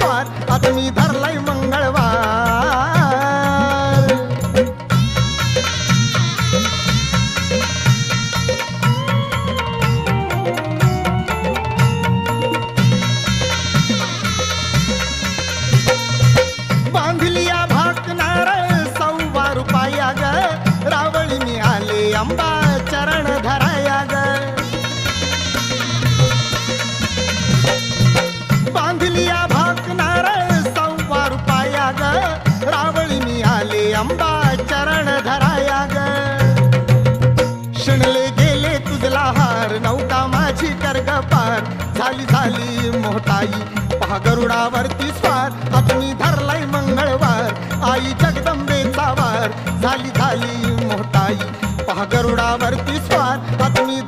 स्वार आता मी धरलाय मंगळवार. बांधलिया भाकणार 100 रुपया ग रावळी मी आले अंबा चरण धराया ग. बांधलिया भाकणार 100 रुपया ग रावळी मी आले अंबा चरण धराया ग. शिणले गेले तुझला हार नौका माझी कर्ग पार झाली झाली मोहताई पहा गरुडावरती स्वार आता मी धरलाय मंगळवार. आई जगदंबेचा वार झाली झाली मोहताई पहा गरुडावरती स्वार आता मी